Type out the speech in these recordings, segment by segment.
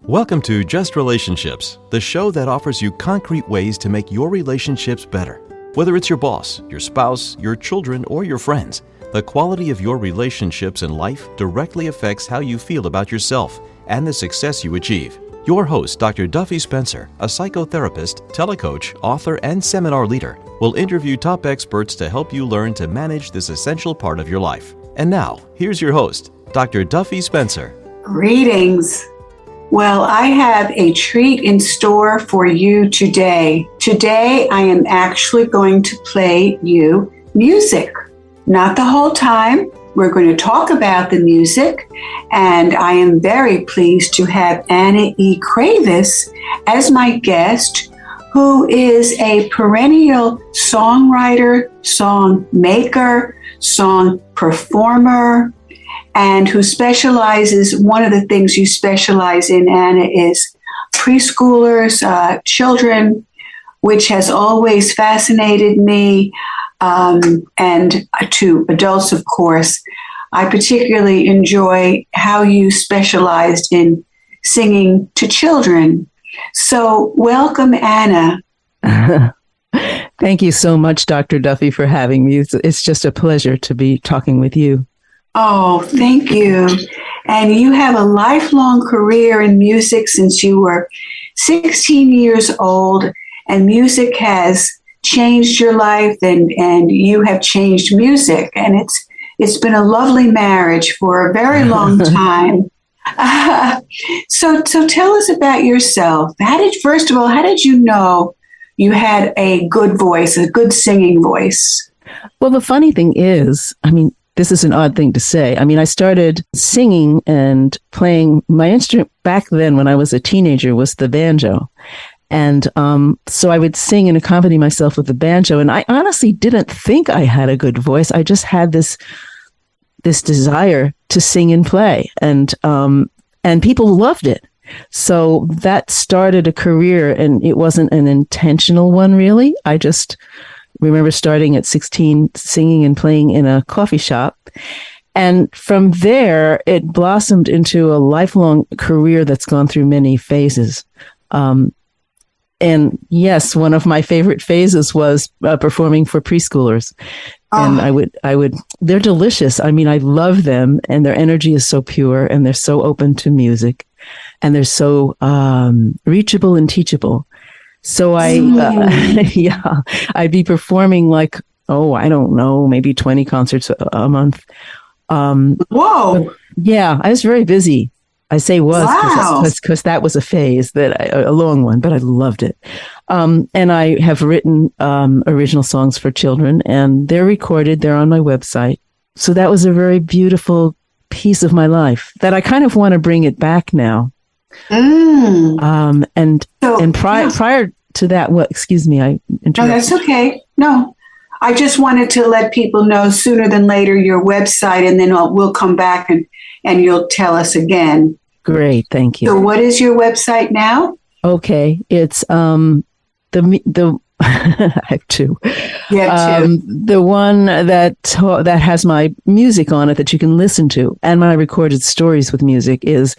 Welcome to Just Relationships, the show that offers you concrete ways to make your relationships better. Whether it's your boss, your spouse, your children, or your friends, the quality of your relationships in life directly affects how you feel about yourself and the success you achieve. Your host, Dr. Duffy Spencer, a psychotherapist, telecoach, author, and seminar leader, will interview top experts to help you learn to manage this essential part of your life. And now, here's your host, Dr. Duffy Spencer. Greetings. Well, I have a treat in store for you today. Today, I am actually going to play you music. Not the whole time. We're going to talk about the music, and I am very pleased to have Anna E. Kravis as my guest, who is a perennial songwriter, song maker, song performer, and who specializes, one of the things you specialize in, Anna, is preschoolers, children, which has always fascinated me, and to adults, of course. I particularly enjoy how you specialized in singing to children. So welcome, Anna. Thank you so much, Dr. Duffy, for having me. It's just a pleasure to be talking with you. Oh, thank you. And you have a lifelong career in music since you were 16 years old, and music has changed your life, and you have changed music. And it's been a lovely marriage for a very long time. So tell us about yourself. First of all, how did you know you had a good voice, a good singing voice? Well, the funny thing is, this is an odd thing to say. I started singing and playing. My instrument back then when I was a teenager was the banjo. And so I would sing and accompany myself with the banjo. And I honestly didn't think I had a good voice. I just had this desire to sing and play. And people loved it. So that started a career, and it wasn't an intentional one, really. I just remember starting at 16, singing and playing in a coffee shop. And from there, it blossomed into a lifelong career that's gone through many phases. And yes, one of my favorite phases was performing for preschoolers. And they're delicious. I love them, and their energy is so pure, and they're so open to music, and they're so reachable and teachable. So I'd be performing I don't know, maybe 20 concerts a month. Whoa. Yeah, I was very busy. I say was because that was a phase, a long one, but I loved it. And I have written original songs for children, and they're recorded. They're on my website. So that was a very beautiful piece of my life that I kind of want to bring it back now. Prior to that, excuse me, I interrupted. No, that's okay. No, I just wanted to let people know sooner than later your website, and then we'll come back and you'll tell us again. Great, thank you. So what is your website now? Okay, it's the I have two. You have two. The one that has my music on it that you can listen to, and my recorded stories with music, is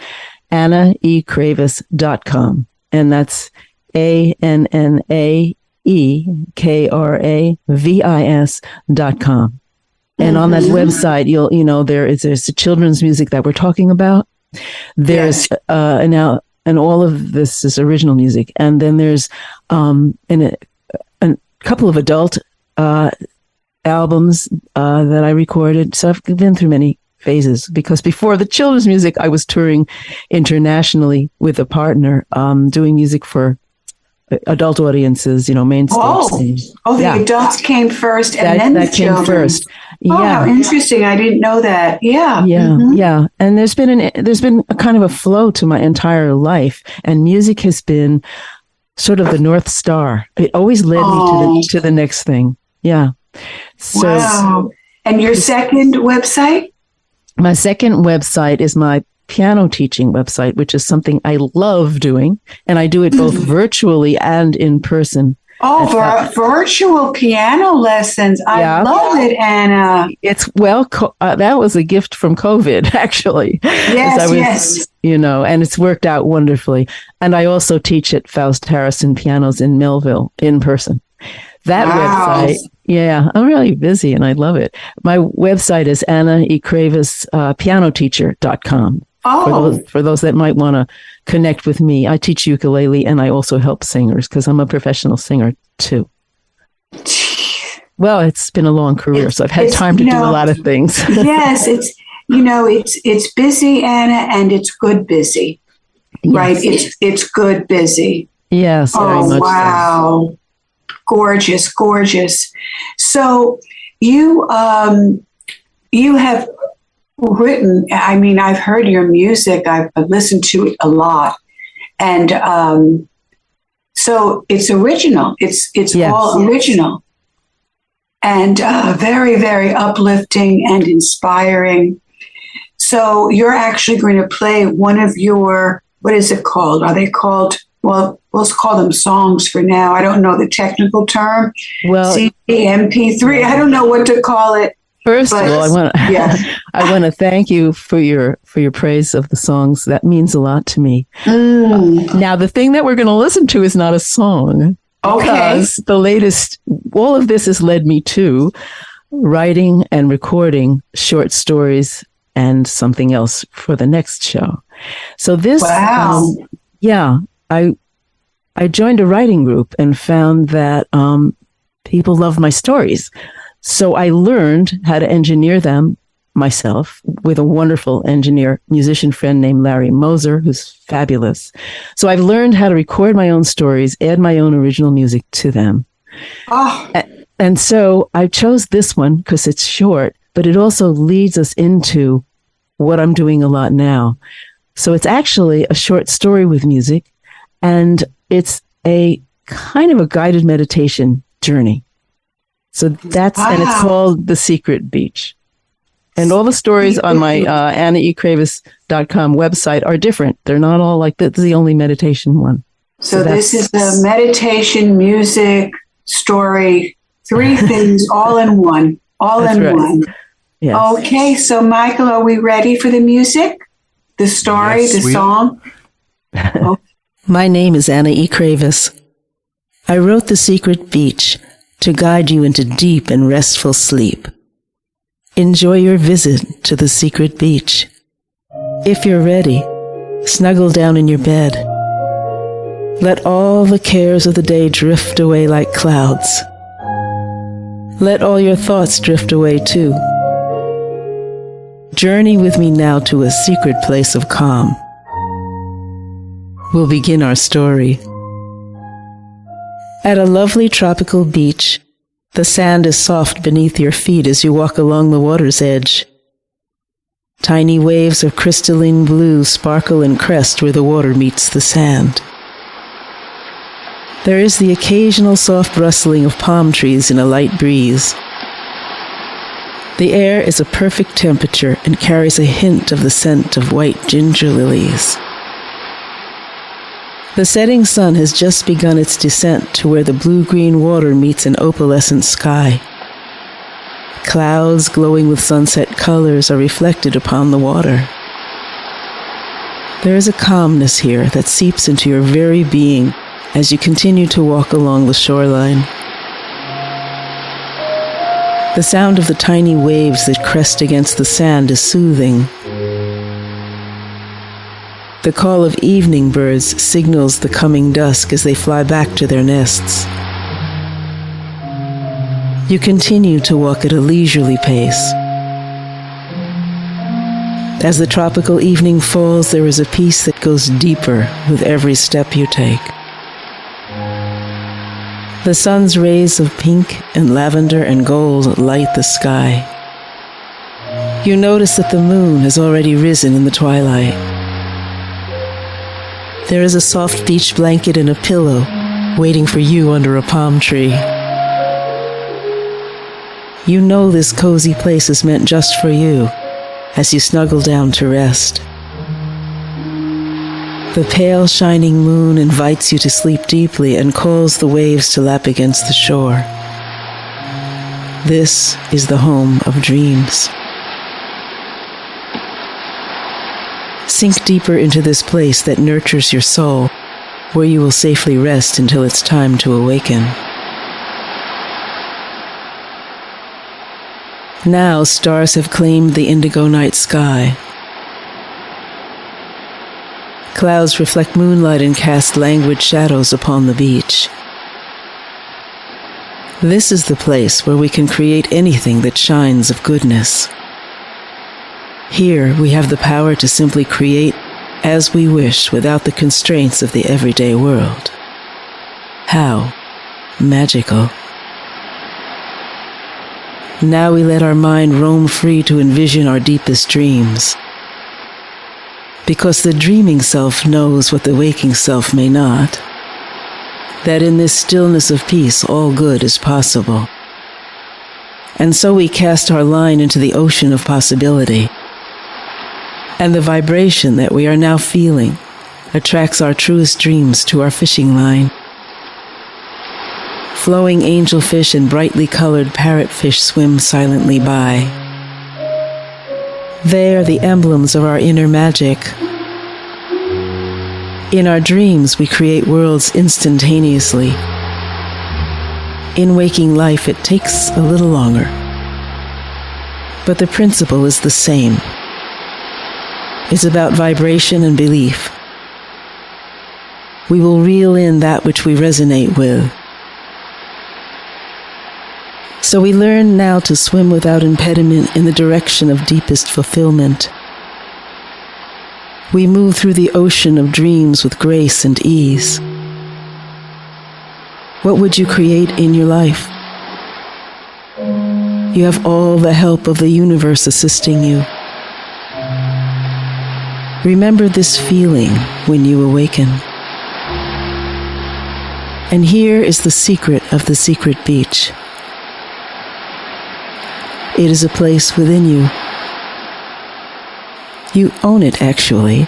AnnaEKravis.com, and that's AnnaEKravis.com. And on that website, there's the children's music that we're talking about. There's and all of this is original music, and then there's a couple of adult albums that I recorded. So I've been through many phases, because before the children's music, I was touring internationally with a partner, doing music for adult audiences, main stage. The adults came first, and then the children. Came first. Oh, how interesting! I didn't know that. Yeah, yeah. And there's been a kind of a flow to my entire life, and music has been sort of the North Star. It always led me to the next thing. Yeah. So, wow. And your second website? My second website is my piano teaching website, which is something I love doing, and I do it both virtually and in person. Oh, virtual piano lessons. I love it, Anna. That was a gift from COVID, actually. Yes. And it's worked out wonderfully. And I also teach at Faust Harrison Pianos in Millville in person. That website, I'm really busy and I love it. My website is AnnaEKravis, pianoteacher.com. Oh. For those that might want to connect with me. I teach ukulele and I also help singers because I'm a professional singer too. Well, it's been a long career, so I've had time to do a lot of things. Yes, it's busy, Anna, and it's good busy. Yes. Right? It's good busy. Yes, very much. Wow. So. Gorgeous. So you have written, I've heard your music. I've listened to it a lot. And so it's original. It's all original. And very, very uplifting and inspiring. So you're actually going to play one of your, what is it called? Are they called, well, let's call them songs for now. I don't know the technical term. Well, CD, MP3. I don't know what to call it. First of all, I want to thank you for your praise of the songs. That means a lot to me. Now, the thing that we're going to listen to is not a song. Okay. Because all of this has led me to writing and recording short stories and something else for the next show. So this, I joined a writing group and found that people love my stories. So I learned how to engineer them myself with a wonderful musician friend named Larry Moser, who's fabulous. So I've learned how to record my own stories, add my own original music to them. Oh. And so I chose this one because it's short, but it also leads us into what I'm doing a lot now. So it's actually a short story with music, and it's a kind of a guided meditation journey. So and it's called The Secret Beach. And all the stories on my AnnaEKravis.com website are different. They're not all like this is the only meditation one. So this is the meditation, music, story, three things all in one. That's right. One. Yes. Okay, so Michael, are we ready for the music? The story, the song? My name is Anna E. Kravis. I wrote The Secret Beach to guide you into deep and restful sleep. Enjoy your visit to the secret beach. If you're ready, snuggle down in your bed. Let all the cares of the day drift away like clouds. Let all your thoughts drift away too. Journey with me now to a secret place of calm. We'll begin our story. At a lovely tropical beach, the sand is soft beneath your feet as you walk along the water's edge. Tiny waves of crystalline blue sparkle and crest where the water meets the sand. There is the occasional soft rustling of palm trees in a light breeze. The air is a perfect temperature and carries a hint of the scent of white ginger lilies. The setting sun has just begun its descent to where the blue-green water meets an opalescent sky. Clouds glowing with sunset colors are reflected upon the water. There is a calmness here that seeps into your very being as you continue to walk along the shoreline. The sound of the tiny waves that crest against the sand is soothing. The call of evening birds signals the coming dusk as they fly back to their nests. You continue to walk at a leisurely pace. As the tropical evening falls, there is a peace that goes deeper with every step you take. The sun's rays of pink and lavender and gold light the sky. You notice that the moon has already risen in the twilight. There is a soft beach blanket and a pillow waiting for you under a palm tree. You know this cozy place is meant just for you as you snuggle down to rest. The pale shining moon invites you to sleep deeply and calls the waves to lap against the shore. This is the home of dreams. Sink deeper into this place that nurtures your soul, where you will safely rest until it's time to awaken. Now stars have claimed the indigo night sky. Clouds reflect moonlight and cast languid shadows upon the beach. This is the place where we can create anything that shines of goodness. Here we have the power to simply create as we wish without the constraints of the everyday world. How magical. Now we let our mind roam free to envision our deepest dreams. Because the dreaming self knows what the waking self may not. That in this stillness of peace all good is possible. And so we cast our line into the ocean of possibility. And the vibration that we are now feeling attracts our truest dreams to our fishing line. Flowing angelfish and brightly colored parrotfish swim silently by. They are the emblems of our inner magic. In our dreams, we create worlds instantaneously. In waking life, it takes a little longer. But the principle is the same. It's about vibration and belief. We will reel in that which we resonate with. So we learn now to swim without impediment in the direction of deepest fulfillment. We move through the ocean of dreams with grace and ease. What would you create in your life? You have all the help of the universe assisting you. Remember this feeling when you awaken. And here is the secret of the secret beach. It is a place within you. You own it, actually.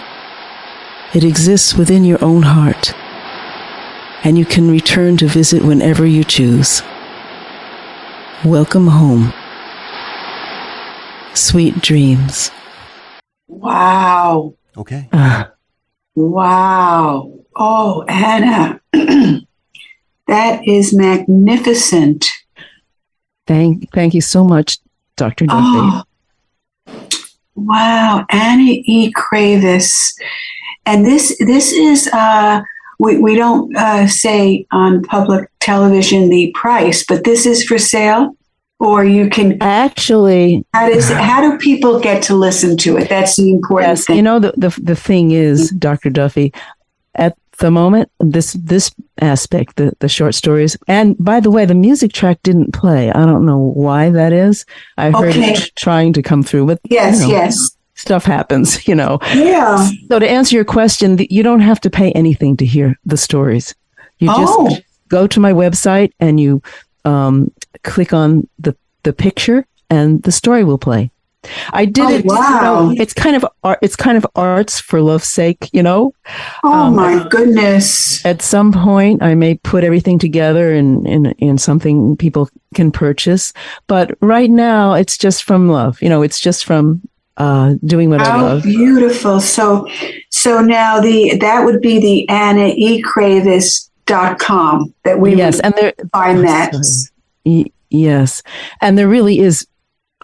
It exists within your own heart. And you can return to visit whenever you choose. Welcome home. Sweet dreams. Wow. Okay. Wow. Oh, Anna. That is magnificent. Thank you so mumuch, Dr. Duffy. Oh, wow. Anna E. Kravis. And this is, we don't say on public television the price, but this is for sale? Or you can actually. How do people get to listen to it? That's the important thing. You know, the thing is, Dr. Duffy, at the moment, this aspect, the short stories, and by the way, the music track didn't play. I don't know why that is. I heard it trying to come through, but yes. Stuff happens, Yeah. So to answer your question, you don't have to pay anything to hear the stories. You just go to my website and you click on the picture and the story will play. I did it. Wow. It's kind of arts for love's sake, Oh my goodness. At some point I may put everything together in something people can purchase. But right now it's just from love. It's just from doing what I love. Beautiful. So now that would be the AnnaEKravis.com that we would find that. Yes. And there really is,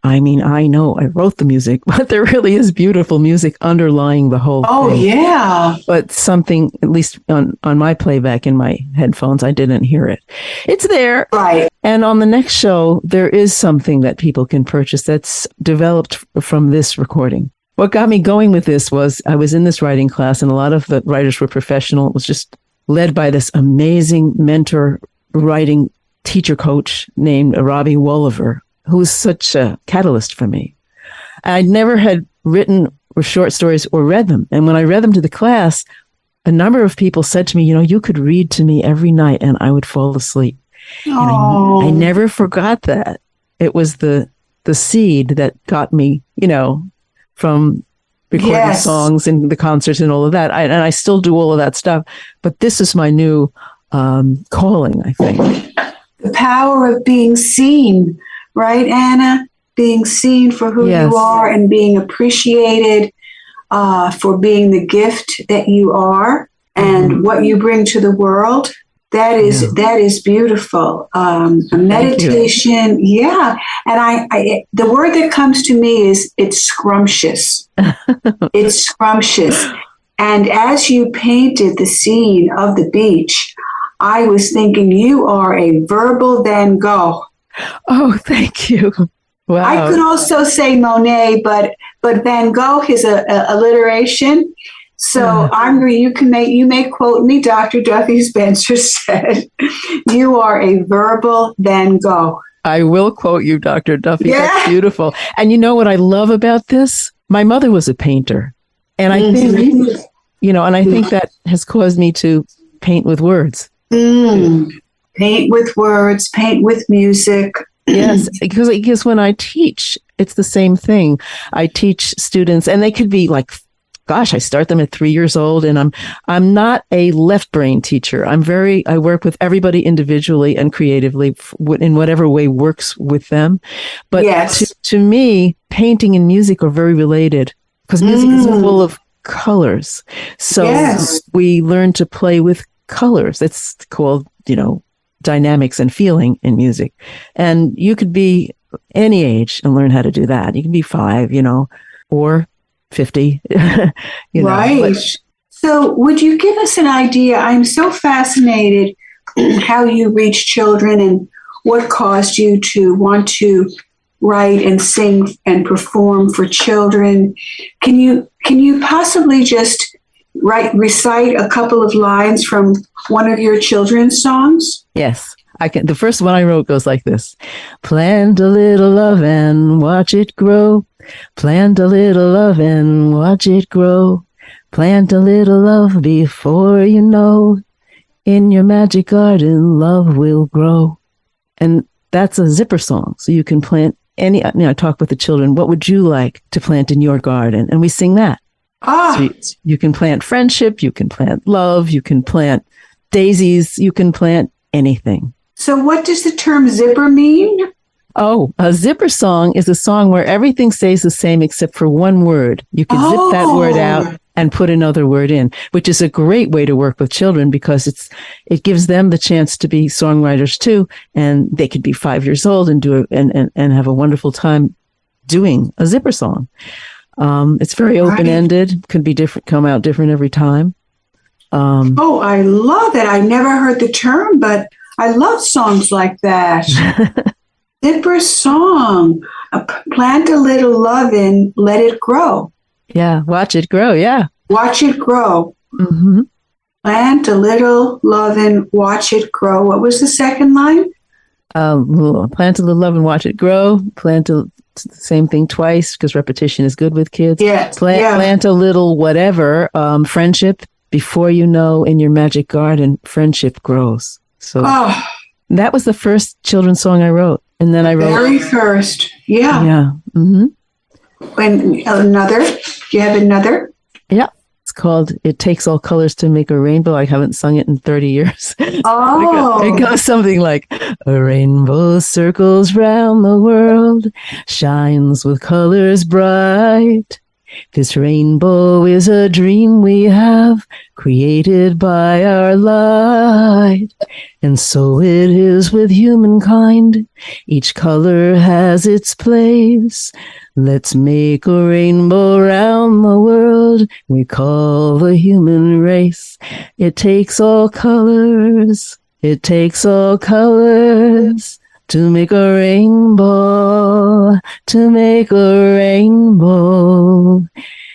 I know I wrote the music, but there really is beautiful music underlying the whole thing. Oh, yeah. But something, at least on my playback in my headphones, I didn't hear it. It's there. Right. And on the next show, there is something that people can purchase that's developed from this recording. What got me going with this was I was in this writing class and a lot of the writers were professional. It was just led by this amazing mentor writing teacher coach named Robbie Wolliver, who was such a catalyst for me. I never had written or short stories or read them. And when I read them to the class, a number of people said to me, you could read to me every night and I would fall asleep. Oh. And I never forgot that. It was the seed that got me, from recording songs and the concerts and all of that. And I still do all of that stuff. But this is my new calling, I think. The power of being seen, right, Anna? Being seen for who you are and being appreciated for being the gift that you are and what you bring to the world. That is beautiful. A meditation, and I the word that comes to me is it's scrumptious. It's scrumptious. And as you painted the scene of the beach, I was thinking you are a verbal Van Gogh. Oh, thank you. Wow. I could also say Monet, but Van Gogh is a alliteration. So you may quote me, Dr. Duffy Spencer said, you are a verbal Van Gogh. I will quote you, Dr. Duffy. Yeah. That's beautiful. And you know what I love about this? My mother was a painter. And I think, and I think that has caused me to paint with words. Paint with words, paint with music. Yes, because when I teach, it's the same thing. I teach students, and they could be like, gosh, I start them at 3 years old, and I'm not a left brain teacher. I work with everybody individually and creatively in whatever way works with them. But to me, painting and music are very related because music is full of colors. So we learn to play with colors. It's called, dynamics and feeling in music. And you could be any age and learn how to do that. You can be 5, or 50. Right. So would you give us an idea? I'm so fascinated how you reach children and what caused you to want to write and sing and perform for children. Can you possibly just recite a couple of lines from one of your children's songs? Yes, I can. The first one I wrote goes like this. Plant a little love and watch it grow. Plant a little love and watch it grow. Plant a little love before you know. In your magic garden, love will grow. And that's a zipper song. So you can plant any, I talk with the children, what would you like to plant in your garden? And we sing that. So you can plant friendship, you can plant love, you can plant daisies, you can plant anything. So what does the term zipper mean? Oh, a zipper song is a song where everything stays the same except for one word. You can zip that word out and put another word in, which is a great way to work with children because it gives them the chance to be songwriters too, and they could be 5 years old and do it and have a wonderful time doing a zipper song. It's very open-ended, could be different, come out different every time. I love it. I never heard the term, but I love songs like that. Zipper song. Plant a little love and let it grow. Yeah, watch it grow. Yeah. Watch it grow. Mm-hmm. Plant a little love and watch it grow. What was the second line? Plant a little love and watch it grow. Same thing twice because repetition is good with kids. Plant a little whatever, friendship. Before you know, in your magic garden, friendship grows. So that was the first children's song I wrote. And then I wrote... Very first. Yeah. Yeah. Mm-hmm. And another? Do you have another? Yeah. It's called It Takes All Colors to Make a Rainbow. I haven't sung it in 30 years. Oh. It goes something like, a rainbow circles round the world, shines with colors bright. This rainbow is a dream we have created by our light. And so it is with humankind. Each color has its place. Let's make a rainbow round the world we call the human race. It takes all colors. It takes all colors to make a rainbow, to make a rainbow.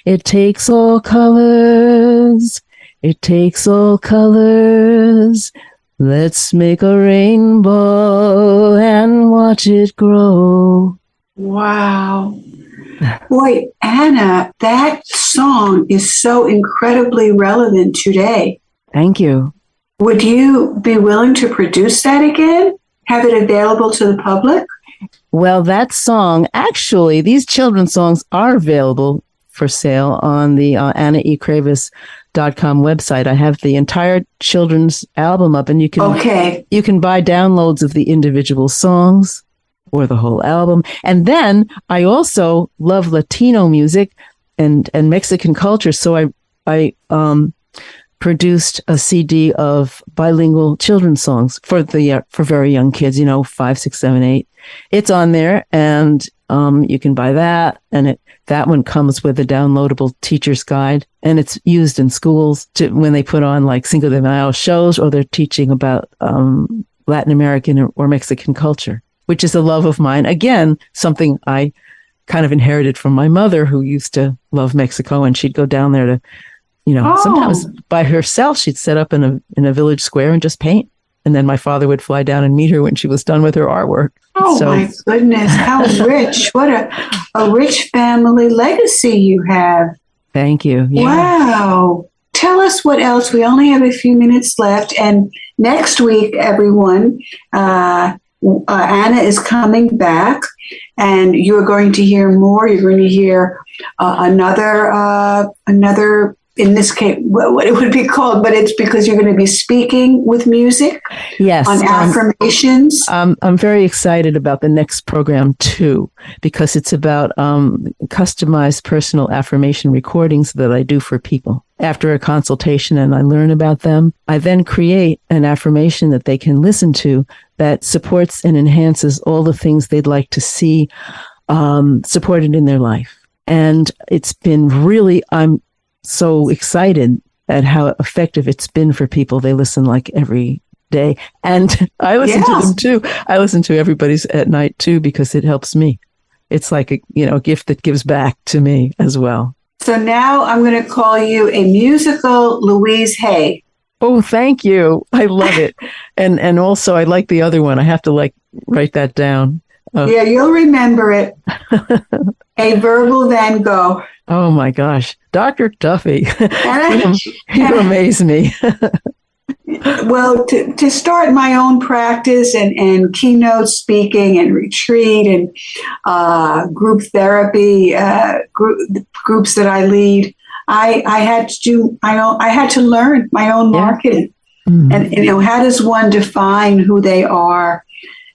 It takes all colors. It takes all colors. Let's make a rainbow and watch it grow. Wow. Boy, Anna, that song is so incredibly relevant today. Thank you. Would you be willing to produce that again? Have it available to the public? Well, that song, actually, these children's songs are available for sale on the AnnaEKravis.com website. I have the entire children's album up, and you can buy downloads of the individual songs or the whole album. And then I also love Latino music and Mexican culture, so I produced a CD of bilingual children's songs for very young kids, 5, 6, 7, 8. It's on there, and you can buy that, and that one comes with a downloadable teacher's guide, and it's used in schools when they put on like Cinco de Mayo shows, or they're teaching about Latin American or Mexican culture, which is a love of mine. Again, something I kind of inherited from my mother, who used to love Mexico, and she'd go down there to, sometimes by herself. She'd set up in a village square and just paint. And then my father would fly down and meet her when she was done with her artwork. Oh, my goodness. How rich. What a rich family legacy you have. Thank you. Yeah. Wow. Tell us what else. We only have a few minutes left. And next week, everyone, Anna is coming back, and you're going to hear more. You're going to hear another, in this case, what it would be called, but it's because you're going to be speaking with music. Yes, on affirmations. I'm very excited about the next program too, because it's about customized personal affirmation recordings that I do for people. After a consultation and I learn about them, I then create an affirmation that they can listen to that supports and enhances all the things they'd like to see supported in their life. And it's been really, I'm so excited at how effective it's been for people. They listen like every day. And I listen to them too. I listen to everybody's at night too, because it helps me. It's like a gift that gives back to me as well. So now I'm going to call you a musical Louise Hay. Oh, thank you. I love it. And also I like the other one. I have to write that down. Yeah, you'll remember it. A verbal Van Gogh. Oh my gosh. Dr. Duffy. You amaze me. Well, to start my own practice and keynote speaking and retreat and group therapy, groups that I lead, I had to learn my own marketing. Mm-hmm. And how does one define who they are,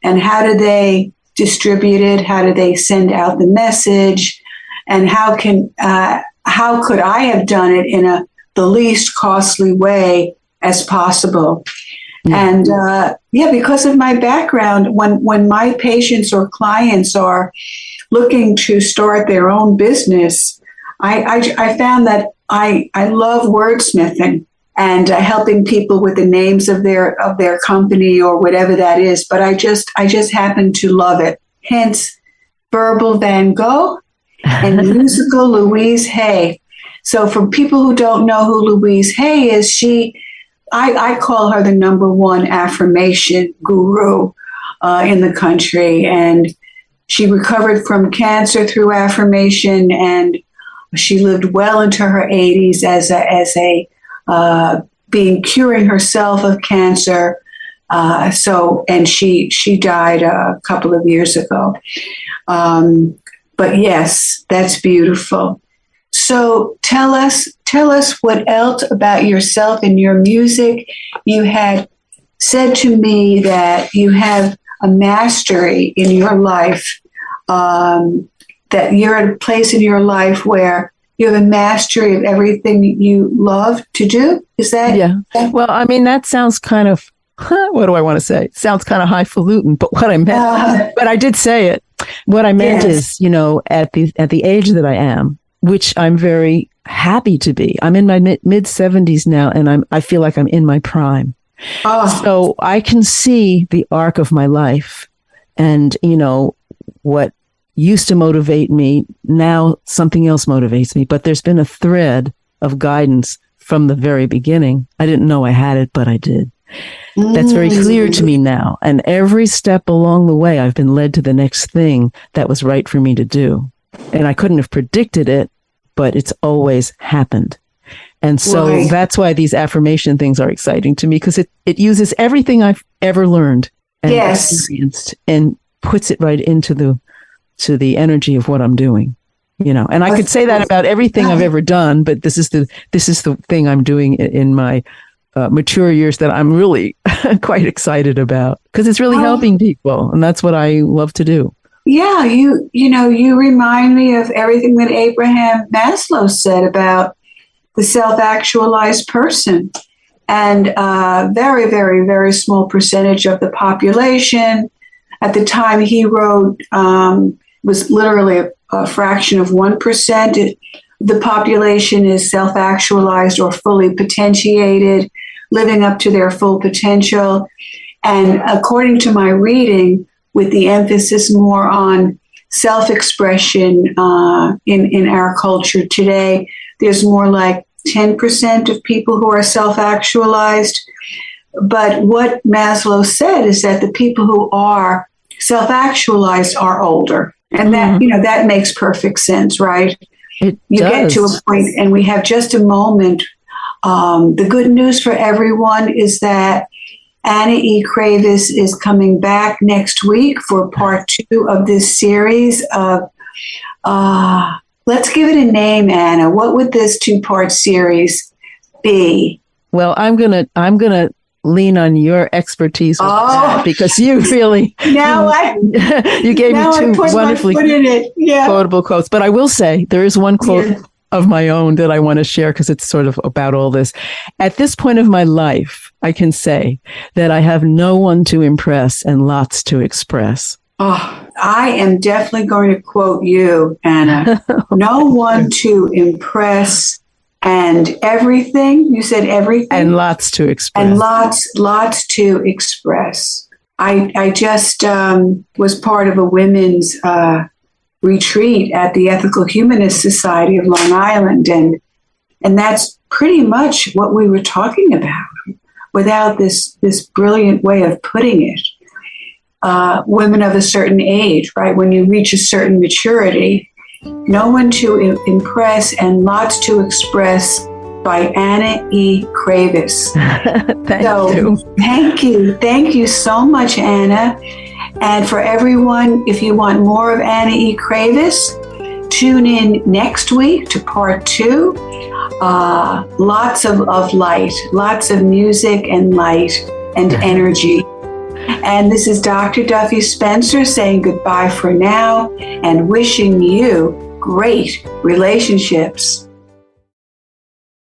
and how do they distribute it? How do they send out the message? And how could I have done it in the least costly way as possible? Mm-hmm. And because of my background, when my patients or clients are looking to start their own business, I found that I love wordsmithing and helping people with the names of their company or whatever that is. But I just happen to love it. Hence, verbal Van Gogh and musical Louise Hay. So for people who don't know who Louise Hay is, I call her the #1 affirmation guru in the country. And she recovered from cancer through affirmation, and she lived well into her 80s as a curing herself of cancer. And she died a couple of years ago. But yes, that's beautiful. So tell us what else about yourself and your music. You had said to me that you have a mastery in your life, that you're at a place in your life where you have a mastery of everything you love to do. Is that? Yeah. Well, I mean, that sounds kind of, what do I want to say? It sounds kind of highfalutin, but what I meant, but I did say it. What I meant is, at the age that I am, which I'm very happy to be. I'm in my mid 70s now, and I feel like I'm in my prime. So I can see the arc of my life, and what used to motivate me, now something else motivates me. But there's been a thread of guidance from the very beginning. I didn't know I had it, but I did. That's very clear to me now. And every step along the way, I've been led to the next thing that was right for me to do. And I couldn't have predicted it, but it's always happened. And so that's why these affirmation things are exciting to me, because it uses everything I've ever learned and experienced and puts it right into the energy of what I'm doing. And I could say that about everything I've ever done, but this is the thing I'm doing in my mature years that I'm really quite excited about, because it's really helping people, and that's what I love to do. Yeah, you remind me of everything that Abraham Maslow said about the self-actualized person, and very, very, very small percentage of the population at the time he wrote was literally a fraction of 1%. The population is self-actualized or fully potentiated, living up to their full potential. And according to my reading, with the emphasis more on self-expression in our culture today, there's more like 10% of people who are self-actualized. But what Maslow said is that the people who are self-actualized are older. And that, that makes perfect sense, right? You get to a point, and we have just a moment. The good news for everyone is that Anna E. Kravis is coming back next week for part 2 of this series of, let's give it a name, Anna. What would this 2-part series be? Well, I'm gonna lean on your expertise with that, because you really you gave me 2 wonderfully quotable quotes. But I will say there is one quote of my own that I want to share, because it's sort of about all this. At this point of my life, I can say that I have no one to impress and lots to express. Oh, I am definitely going to quote you, Anna. No one to impress and everything. You said everything. And lots to express. And lots to express. I just was part of a women's retreat at the Ethical Humanist Society of Long Island, and that's pretty much what we were talking about, without this brilliant way of putting it. Women of a certain age, right? When you reach a certain maturity, no one to impress and lots to express, by Anna E. Kravis. Thank you. Thank you so much, Anna. And for everyone, if you want more of Anna E. Kravis, tune in next week to part 2. Lots of light, lots of music and light and energy. And this is Dr. Duffy Spencer saying goodbye for now and wishing you great relationships.